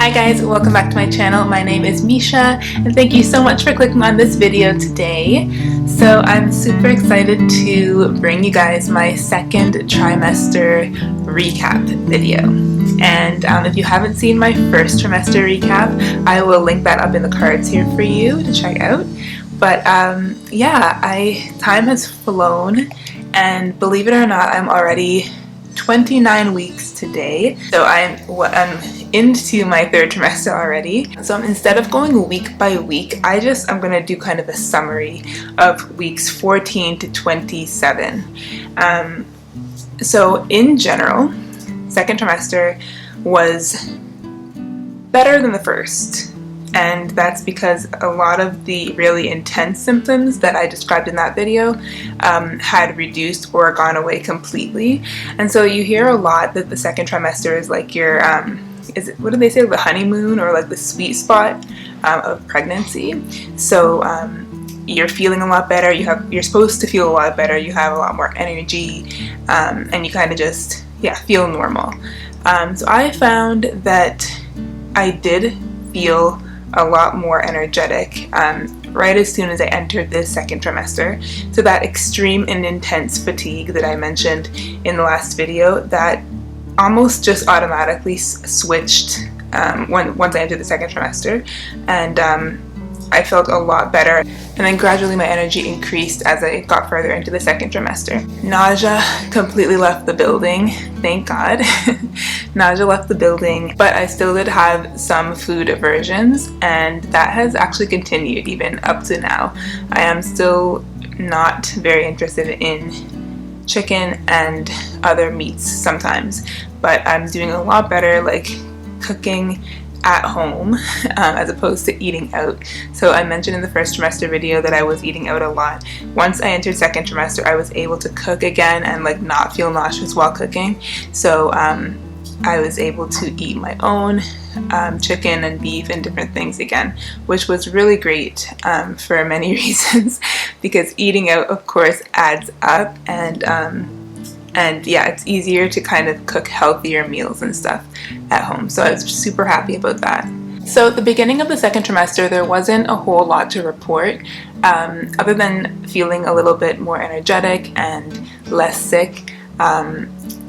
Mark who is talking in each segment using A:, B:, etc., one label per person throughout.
A: Hi guys, welcome back to my channel. My name is Mica and thank you so much for clicking on this video today. So I'm super excited to bring you guys my second trimester recap video. And if you haven't seen my first trimester recap, I will link that up in the cards here for you to check out. But yeah, time has flown, and believe it or not, I'm already 29 weeks today. So I'm into my third trimester already. So instead of going week by week, I'm gonna do kind of a summary of weeks 14 to 27. So in general, second trimester was better than the first. And that's because a lot of the really intense symptoms that I described in that video had reduced or gone away completely. And so you hear a lot that the second trimester is like your, what do they say, the honeymoon, or like the sweet spot of pregnancy. So you're feeling a lot better, you're supposed to feel a lot better, you have a lot more energy, and you kind of just, feel normal. So I found that I did feel a lot more energetic right as soon as I entered this second trimester. So that extreme and intense fatigue that I mentioned in the last video, that almost just automatically switched once I entered the second trimester, and I felt a lot better. And then gradually my energy increased as I got further into the second trimester. Nausea completely left the building, thank God. Nausea left the building, but I still did have some food aversions, and that has actually continued even up to now. I am still not very interested in chicken and other meats sometimes, but I'm doing a lot better, like cooking at home as opposed to eating out. So I mentioned in the first trimester video that I was eating out a lot. Once I entered second trimester, I was able to cook again and like not feel nauseous while cooking. So I was able to eat my own chicken and beef and different things again, which was really great for many reasons, because eating out of course adds up, and yeah, it's easier to kind of cook healthier meals and stuff at home. So I was super happy about that. So at the beginning of the second trimester, there wasn't a whole lot to report, other than feeling a little bit more energetic and less sick.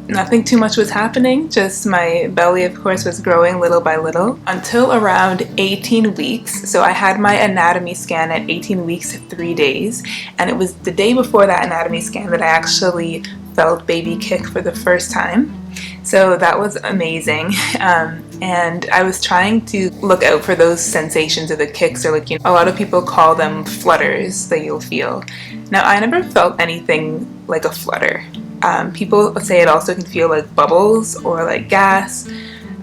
A: Nothing too much was happening, just my belly of course was growing little by little until around 18 weeks. So I had my anatomy scan at 18 weeks 3 days, and it was the day before that anatomy scan that I actually felt baby kick for the first time. So that was amazing, and I was trying to look out for those sensations of the kicks, or like, a lot of people call them flutters that you'll feel. Now I never felt anything like a flutter. People say it also can feel like bubbles or like gas.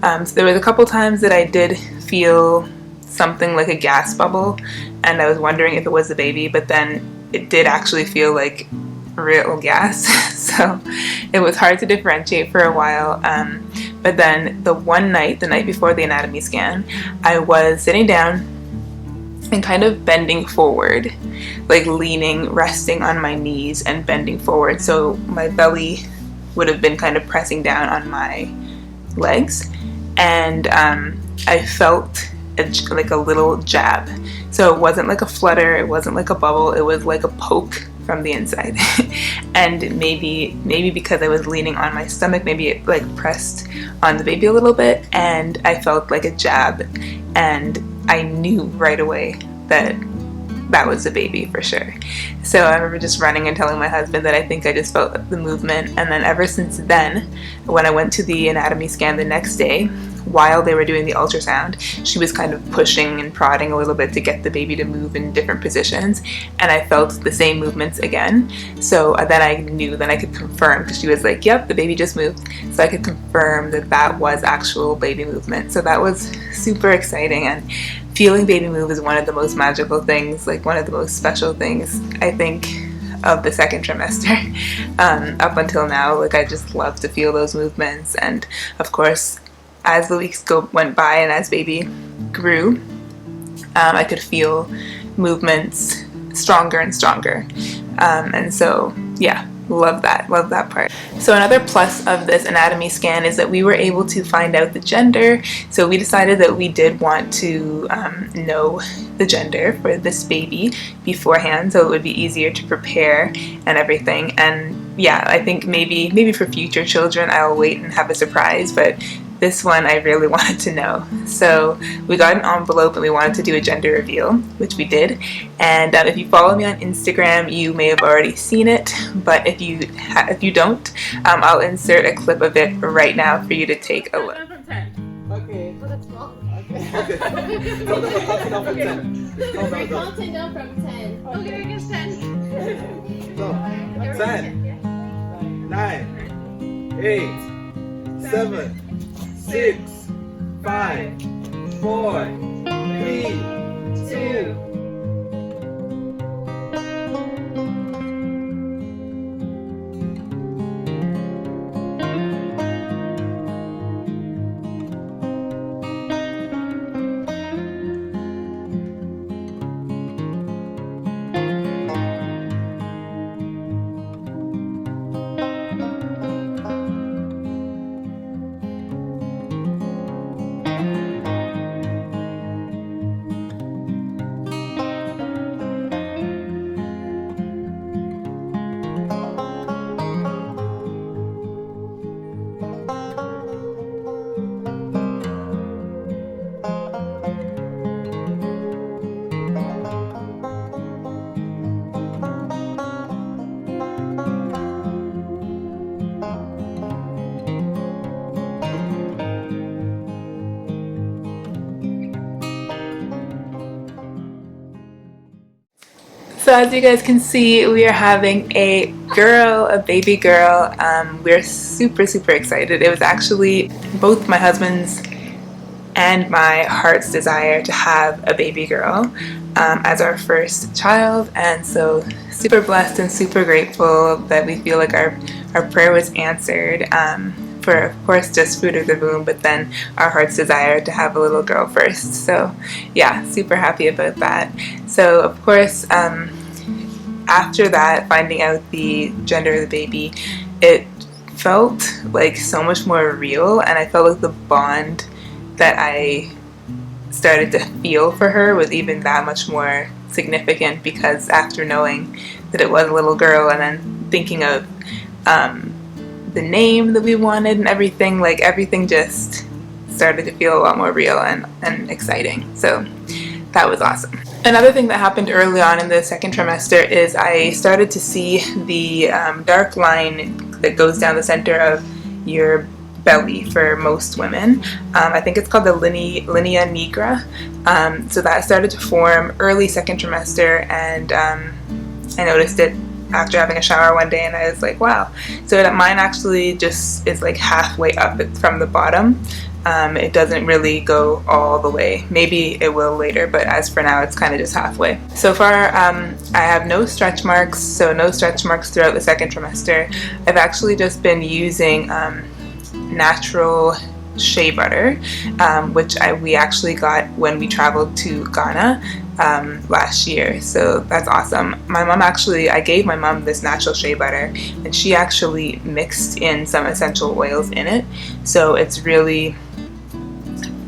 A: So there was a couple times that I did feel something like a gas bubble, and I was wondering if it was the baby, but then it did actually feel like real gas. So it was hard to differentiate for a while. But then the night before the anatomy scan, I was sitting down and kind of bending forward, like leaning, resting on my knees and bending forward. So my belly would have been kind of pressing down on my legs, and I felt like a little jab. So it wasn't like a flutter, it wasn't like a bubble, it was like a poke from the inside. And maybe because I was leaning on my stomach, maybe it like pressed on the baby a little bit, and I felt like a jab, and I knew right away that that was the baby for sure. So I remember just running and telling my husband that I think I just felt the movement. And then ever since then, when I went to the anatomy scan the next day, while they were doing the ultrasound, she was kind of pushing and prodding a little bit to get the baby to move in different positions, and I felt the same movements again. So then I knew, then I could confirm, because she was like, yep, the baby just moved. So I could confirm that that was actual baby movement. So that was super exciting, and feeling baby move is one of the most magical things, like one of the most special things, I think, of the second trimester. Up until now, like, I just love to feel those movements. And of course, as the weeks went by and as baby grew, I could feel movements stronger and stronger. And so, yeah, love that part. So another plus of this anatomy scan is that we were able to find out the gender. So we decided that we did want to know the gender for this baby beforehand, so it would be easier to prepare and everything. And yeah, I think maybe for future children I'll wait and have a surprise, but this one I really wanted to know. So we got an envelope and we wanted to do a gender reveal, which we did. And if you follow me on Instagram, you may have already seen it, but if you don't, I'll insert a clip of it right now for you to take a look.
B: Okay.
C: Oh, that's wrong.
B: Okay.
C: We're counting down from 10.
D: Okay, I guess 10.
B: No. 10, 9, 8, 7, 6, 5, 4, 3, 2.
A: So as you guys can see, we are having a girl, a baby girl. We're super excited. It was actually both my husband's and my heart's desire to have a baby girl as our first child, and so super blessed and super grateful that we feel like our prayer was answered for, of course, just fruit of the womb, but then our heart's desire to have a little girl first. So yeah, super happy about that. So of course, after that, finding out the gender of the baby, it felt like so much more real, and I felt like the bond that I started to feel for her was even that much more significant, because after knowing that it was a little girl and then thinking of the name that we wanted and everything, like everything just started to feel a lot more real and exciting. So that was awesome. Another thing that happened early on in the second trimester is I started to see the dark line that goes down the center of your belly for most women. I think it's called the linea nigra. So that started to form early second trimester, and I noticed it after having a shower one day, and I was like, wow. So that mine actually just is like halfway up from the bottom. It doesn't really go all the way. Maybe it will later, but as for now, it's kind of just halfway. So far, I have no stretch marks, so no stretch marks throughout the second trimester. I've actually just been using natural shea butter, which we actually got when we traveled to Ghana last year. So that's awesome. I gave my mom this natural shea butter, and she actually mixed in some essential oils in it. So it's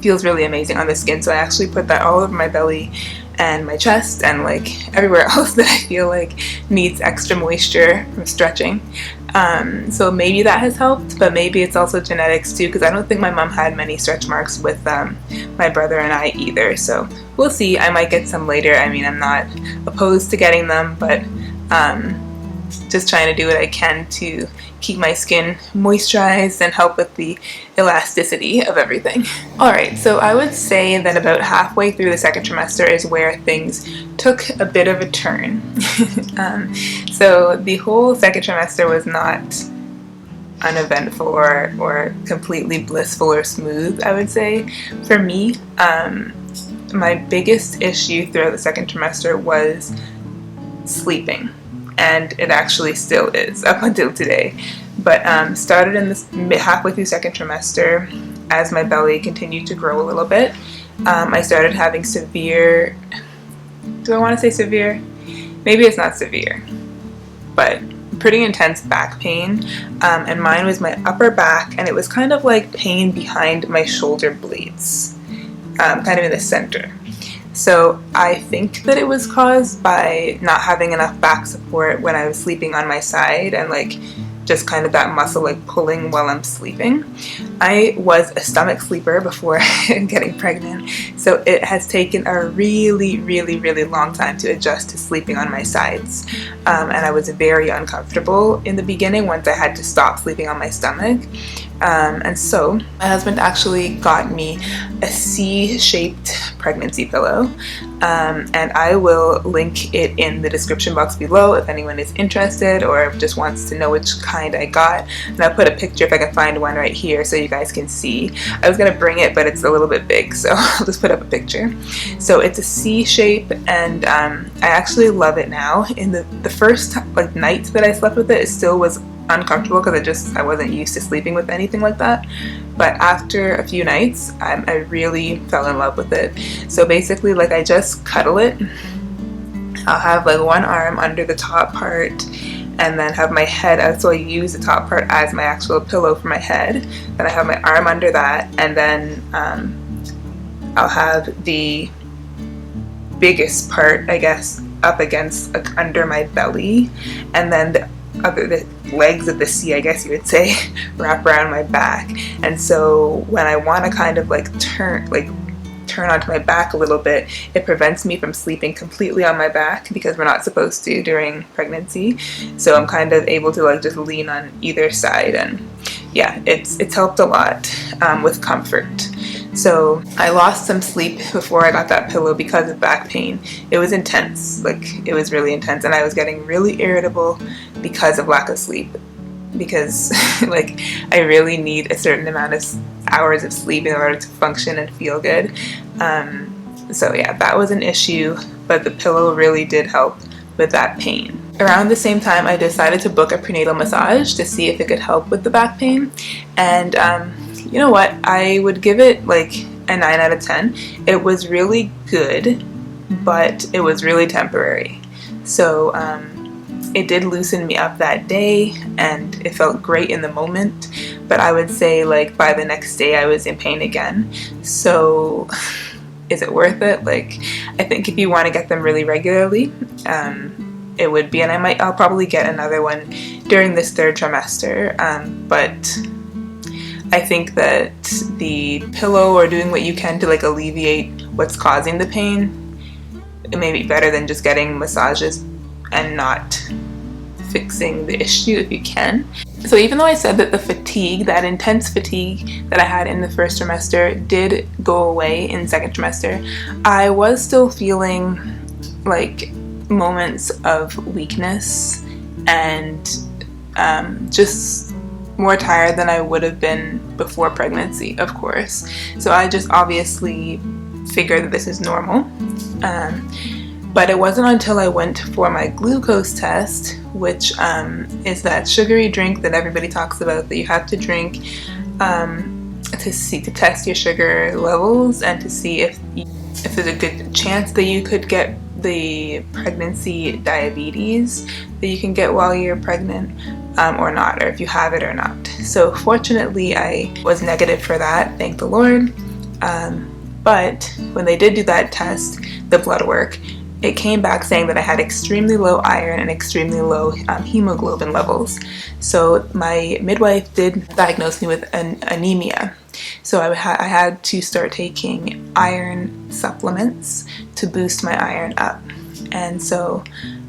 A: feels really amazing on the skin. So I actually put that all over my belly and my chest and like everywhere else that I feel like needs extra moisture from stretching. So maybe that has helped, but maybe it's also genetics too, because I don't think my mom had many stretch marks with my brother and I either. So we'll see. I might get some later. I mean, I'm not opposed to getting them, but just trying to do what I can to keep my skin moisturized and help with the elasticity of everything. Alright, so I would say that about halfway through the second trimester is where things took a bit of a turn. So the whole second trimester was not uneventful or completely blissful or smooth, I would say. For me, my biggest issue throughout the second trimester was sleeping. And it actually still is up until today. But started in this halfway through second trimester, as my belly continued to grow a little bit, I started having severe, do I want to say severe? Maybe it's not severe, but pretty intense back pain, and mine was my upper back, and it was kind of like pain behind my shoulder blades, kind of in the center. So I think that it was caused by not having enough back support when I was sleeping on my side, and like just kind of that muscle like pulling while I'm sleeping. I was a stomach sleeper before getting pregnant, so it has taken a really long time to adjust to sleeping on my sides, and I was very uncomfortable in the beginning once I had to stop sleeping on my stomach. And so my husband actually got me a C-shaped pregnancy pillow, and I will link it in the description box below if anyone is interested or just wants to know which kind I got. And I'll put a picture if I can find one right here so you guys can see. I was gonna bring it, but it's a little bit big, so I'll just put up a picture. So it's a C shape, and I actually love it now. In the first like night that I slept with it, it still was uncomfortable because I wasn't used to sleeping with anything like that. But after a few nights, I really fell in love with it. So basically, like, I just cuddle it. I'll have like one arm under the top part and then have my head out, so I use the top part as my actual pillow for my head. Then I have my arm under that, and then I'll have the biggest part, I guess, up against under my belly, and then the legs of the C, I guess you would say, wrap around my back. And so when I want to kind of like turn onto my back a little bit, it prevents me from sleeping completely on my back because we're not supposed to during pregnancy. So I'm kind of able to like just lean on either side, and yeah, it's helped a lot with comfort. So I lost some sleep before I got that pillow because of back pain. It was intense, like it was really intense, and I was getting really irritable because of lack of sleep, because like I really need a certain amount of hours of sleep in order to function and feel good. So yeah, that was an issue, but the pillow really did help with that pain. Around the same time, I decided to book a prenatal massage to see if it could help with the back pain, and you know what, I would give it like a 9 out of 10. It was really good, but it was really temporary. So it did loosen me up that day, and it felt great in the moment, but I would say like by the next day I was in pain again. So is it worth it? Like, I think if you want to get them really regularly, it would be, and I'll probably get another one during this 3rd trimester, but I think that the pillow or doing what you can to like alleviate what's causing the pain, it may be better than just getting massages and not fixing the issue if you can. So even though I said that the fatigue, that intense fatigue that I had in the 1st trimester did go away in 2nd trimester, I was still feeling like moments of weakness and just more tired than I would have been before pregnancy, of course. So I just obviously figured that this is normal. But it wasn't until I went for my glucose test, which is that sugary drink that everybody talks about that you have to drink to test your sugar levels and to see if there's a good chance that you could get the pregnancy diabetes that you can get while you're pregnant, or not, or if you have it or not. So fortunately I was negative for that, thank the Lord. But when they did do that test, the blood work, it came back saying that I had extremely low iron and extremely low hemoglobin levels. So my midwife did diagnose me with an anemia. So I had to start taking iron supplements to boost my iron up. And so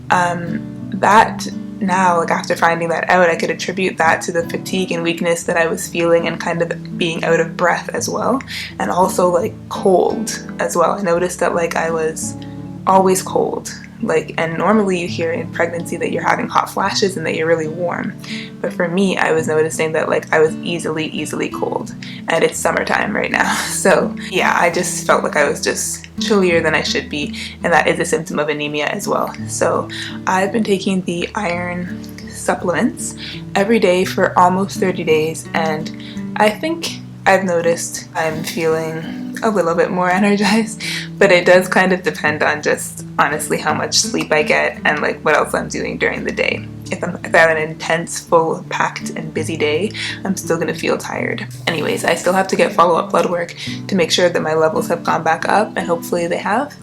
A: that now, like after finding that out, I could attribute that to the fatigue and weakness that I was feeling and kind of being out of breath as well. And also like cold as well. I noticed that like I was always cold, like, and normally you hear in pregnancy that you're having hot flashes and that you're really warm, but for me I was noticing that like I was easily cold, and it's summertime right now. So yeah, I just felt like I was just chillier than I should be, and that is a symptom of anemia as well. So I've been taking the iron supplements every day for almost 30 days, and I think I've noticed I'm feeling a little bit more energized, but it does kind of depend on just honestly how much sleep I get and like what else I'm doing during the day. if I have an intense, full, packed, and busy day, I'm still gonna feel tired. Anyways, I still have to get follow-up blood work to make sure that my levels have gone back up, and hopefully they have.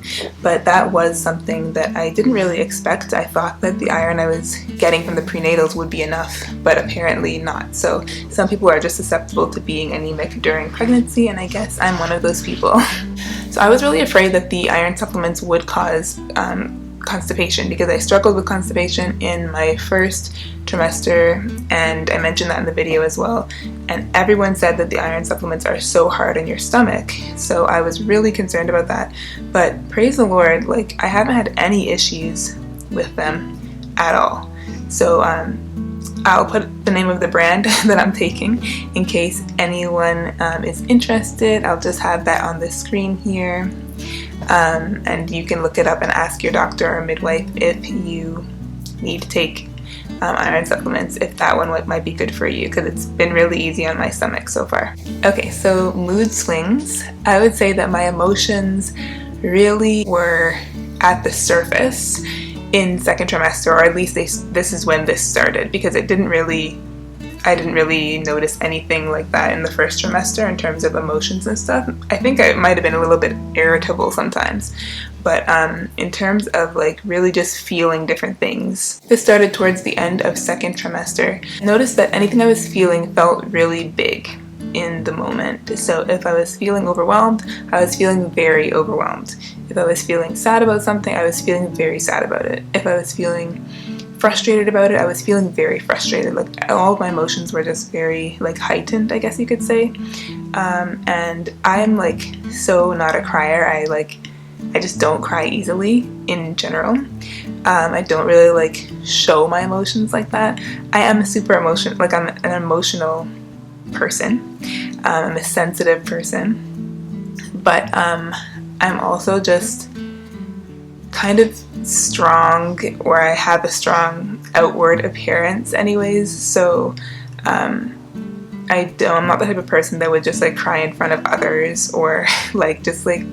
A: But that was something that I didn't really expect. I thought that the iron I was getting from the prenatals would be enough, but apparently not. So some people are just susceptible to being anemic during pregnancy, and I guess I'm one of those people. So I was really afraid that the iron supplements would cause constipation, because I struggled with constipation in my first trimester, and I mentioned that in the video as well, and everyone said that the iron supplements are so hard on your stomach, so I was really concerned about that. But praise the Lord, like, I haven't had any issues with them at all. So I'll put the name of the brand that I'm taking in case anyone is interested. I'll just have that on the screen here. And you can look it up and ask your doctor or midwife if you need to take iron supplements, if that one might be good for you, because it's been really easy on my stomach so far. Okay, so mood swings. I would say that my emotions really were at the surface in second trimester, or at least this is when this started, because I didn't really notice anything like that in the first trimester in terms of emotions and stuff. I think I might have been a little bit irritable sometimes, but in terms of like really just feeling different things, this started towards the end of second trimester. I noticed that anything I was feeling felt really big in the moment. So if I was feeling overwhelmed, I was feeling very overwhelmed. If I was feeling sad about something, I was feeling very sad about it. If I was feeling frustrated about it, I was feeling very frustrated. Like, all of my emotions were just very like heightened, I guess you could say. And I'm like so not a crier. I just don't cry easily in general. I don't really like show my emotions like that. I am a super emotional, like I'm an emotional person. I'm a sensitive person, but I'm also just kind of strong, or I have a strong outward appearance anyways, so I'm not the type of person that would just like cry in front of others, or like just like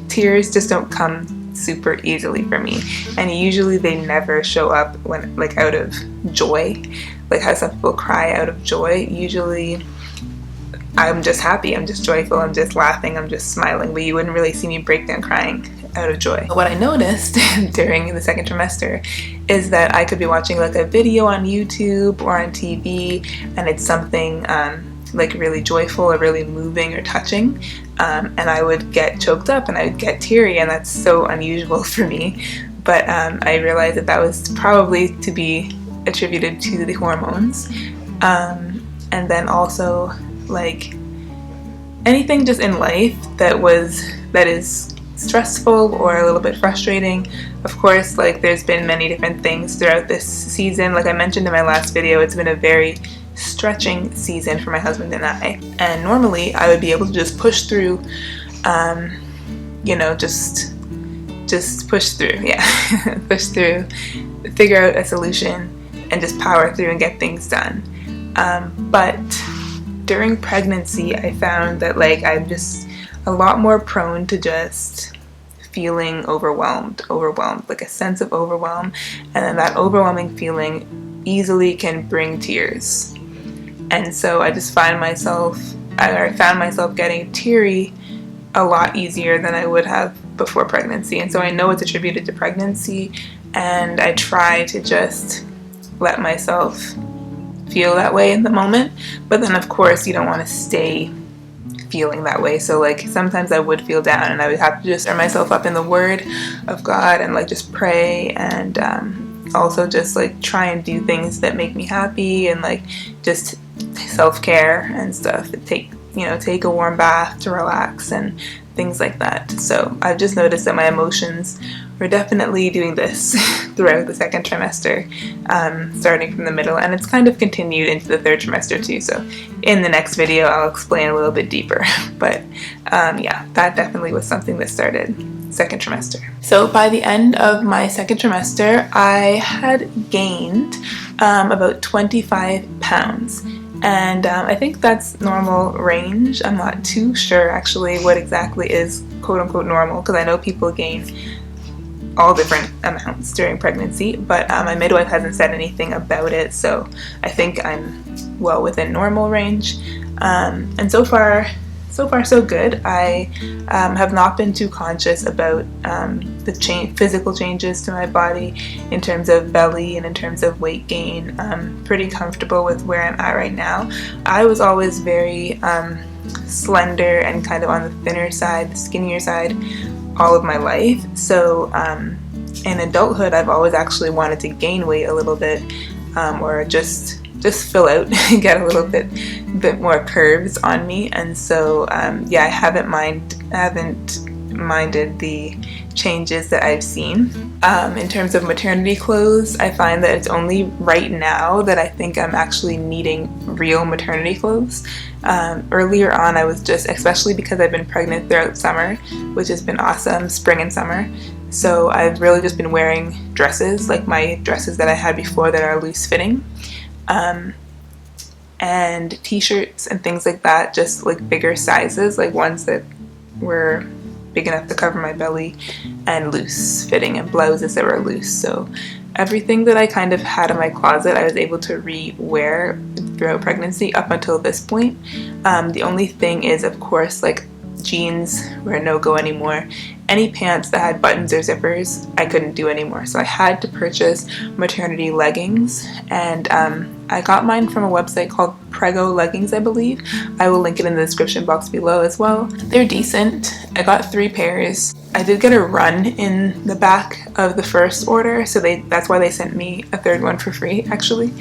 A: tears just don't come super easily for me, and usually they never show up when like out of joy, like how some people cry out of joy. Usually I'm just happy, I'm just joyful, I'm just laughing, I'm just smiling, but you wouldn't really see me break down crying out of joy. What I noticed during the second trimester is that I could be watching like a video on YouTube or on TV, and it's something like really joyful or really moving or touching, and I would get choked up and I would get teary, and that's so unusual for me. But I realized that was probably to be attributed to the hormones, and then also like anything just in life that is stressful or a little bit frustrating. Of course, like there's been many different things throughout this season. Like I mentioned in my last video, it's been a very stretching season for my husband and I. And normally I would be able to just push through, just push through, yeah, push through, figure out a solution, and just power through and get things done. But during pregnancy, I found that like I'm just a lot more prone to just feeling overwhelmed, like a sense of overwhelm, and then that overwhelming feeling easily can bring tears. And so I found myself getting teary a lot easier than I would have before pregnancy. And so I know it's attributed to pregnancy, and I try to just let myself feel that way in the moment, but then of course you don't want to stay feeling that way. So like sometimes I would feel down, and I would have to just stir myself up in the Word of God and like just pray, and also just like try and do things that make me happy, and like just self-care and stuff. Take a warm bath to relax and things like that. So I've just noticed that my emotions were definitely doing this throughout the second trimester, starting from the middle, and it's kind of continued into the third trimester too. So in the next video I'll explain a little bit deeper, but yeah, that definitely was something that started second trimester. So by the end of my second trimester, I had gained about 25 pounds. And I think that's normal range. I'm not too sure actually what exactly is quote unquote normal, because I know people gain all different amounts during pregnancy, but my midwife hasn't said anything about it, so I think I'm well within normal range. And so far so good. I have not been too conscious about the physical changes to my body in terms of belly and in terms of weight gain. I'm pretty comfortable with where I'm at right now. I was always very slender and kind of on the thinner side, the skinnier side, all of my life. So in adulthood, I've always actually wanted to gain weight a little bit, or just fill out and get a little bit more curves on me. And so yeah, I haven't minded the changes that I've seen. In terms of maternity clothes, I find that it's only right now that I think I'm actually needing real maternity clothes. Earlier on, I was just, especially because I've been pregnant throughout summer, which has been awesome, spring and summer. So I've really just been wearing dresses, like my dresses that I had before that are loose fitting. And t-shirts and things like that, just like bigger sizes, like ones that were big enough to cover my belly, and loose fitting, and blouses that were loose. So everything that I kind of had in my closet, I was able to re-wear throughout pregnancy up until this point. The only thing is, of course, like jeans were a no-go anymore. Any pants that had buttons or zippers, I couldn't do anymore. So I had to purchase maternity leggings, and I got mine from a website called Prego Leggings, I believe. I will link it in the description box below as well. They're decent. I got 3 pairs. I did get a run in the back of the first order, so that's why they sent me a 3rd one for free, actually.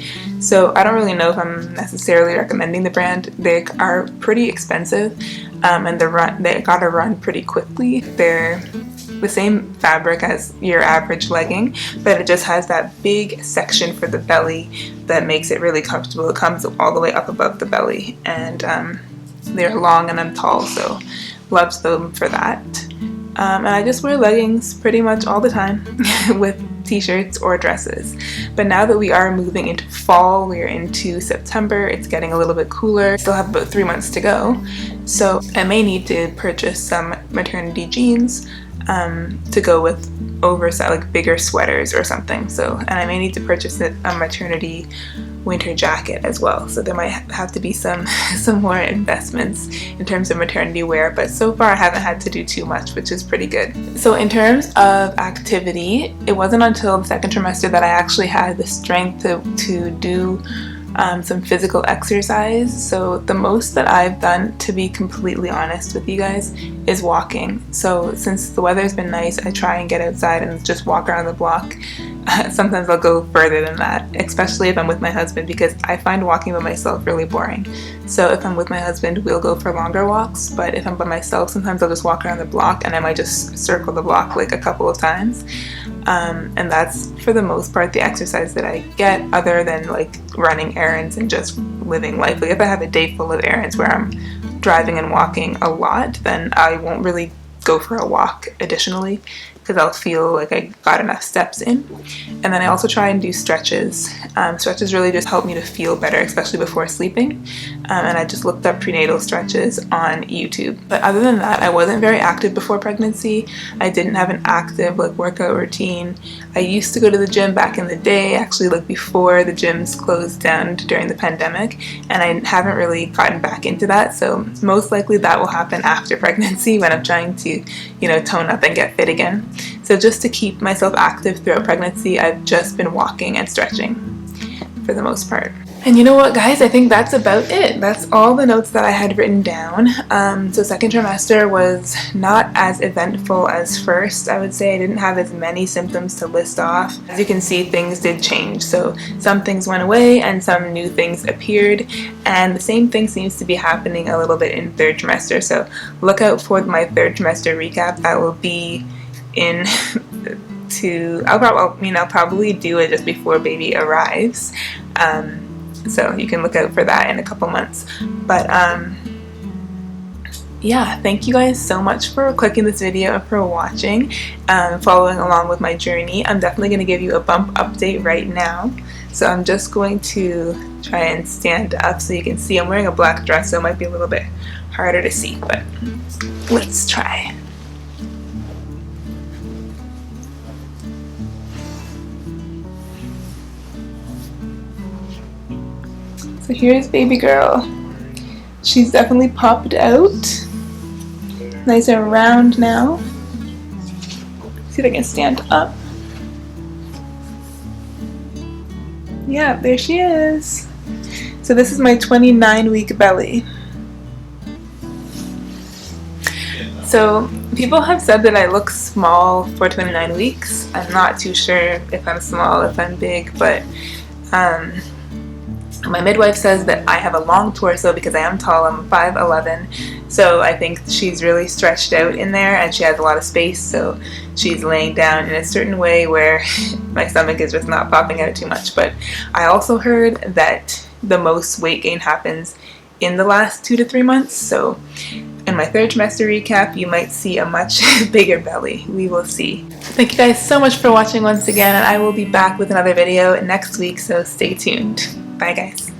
A: So I don't really know if I'm necessarily recommending the brand. They are pretty expensive, and they got a run pretty quickly. They're the same fabric as your average legging, but it just has that big section for the belly that makes it really comfortable. It comes all the way up above the belly, and they're long and I'm tall, so loved them for that. And I just wear leggings pretty much all the time with t-shirts or dresses. But now that we are moving into fall, we're into September, it's getting a little bit cooler. Still have about 3 months to go, so I may need to purchase some maternity jeans to go with oversized, like bigger sweaters or something. So, and I may need to purchase a maternity winter jacket as well. So there might have to be some more investments in terms of maternity wear, but so far I haven't had to do too much, which is pretty good. So in terms of activity, it wasn't until the 2nd trimester that I actually had the strength to do some physical exercise. So the most that I've done, to be completely honest with you guys, is walking. So since the weather's been nice, I try and get outside and just walk around the block. Sometimes I'll go further than that, especially if I'm with my husband, because I find walking by myself really boring. So if I'm with my husband, we'll go for longer walks, but if I'm by myself, sometimes I'll just walk around the block, and I might just circle the block like a couple of times. And that's for the most part the exercise that I get, other than like running errands and just living life. Like if I have a day full of errands where I'm driving and walking a lot, then I won't really go for a walk additionally, because I'll feel like I got enough steps in. And then I also try and do stretches. Stretches really just help me to feel better, especially before sleeping. And I just looked up prenatal stretches on YouTube. But other than that, I wasn't very active before pregnancy. I didn't have an active like workout routine. I used to go to the gym back in the day, actually like before the gyms closed down during the pandemic, and I haven't really gotten back into that. So most likely that will happen after pregnancy, when I'm trying to, tone up and get fit again. So just to keep myself active throughout pregnancy, I've just been walking and stretching for the most part. And you know what, guys, I think that's about it. That's all the notes that I had written down. So 2nd trimester was not as eventful as first. I would say I didn't have as many symptoms to list off. As you can see, things did change. So some things went away and some new things appeared. And the same thing seems to be happening a little bit in 3rd trimester. So look out for my 3rd trimester recap. That will be in I'll probably do it just before baby arrives. So you can look out for that in a couple months. But yeah, thank you guys so much for clicking this video and for watching, following along with my journey. I'm definitely going to give you a bump update right now. So I'm just going to try and stand up so you can see. I'm wearing a black dress, so it might be a little bit harder to see, but let's try. So here's baby girl. She's definitely popped out. Nice and round now. See if I can stand up. Yeah, there she is. So this is my 29-week belly. So people have said that I look small for 29 weeks. I'm not too sure if I'm small, if I'm big, but my midwife says that I have a long torso because I am tall. I'm 5'11", so I think she's really stretched out in there and she has a lot of space, so she's laying down in a certain way where my stomach is just not popping out too much. But I also heard that the most weight gain happens in the last 2 to 3 months, so in my 3rd trimester recap you might see a much bigger belly. We will see. Thank you guys so much for watching once again, and I will be back with another video next week, so stay tuned. Bye guys.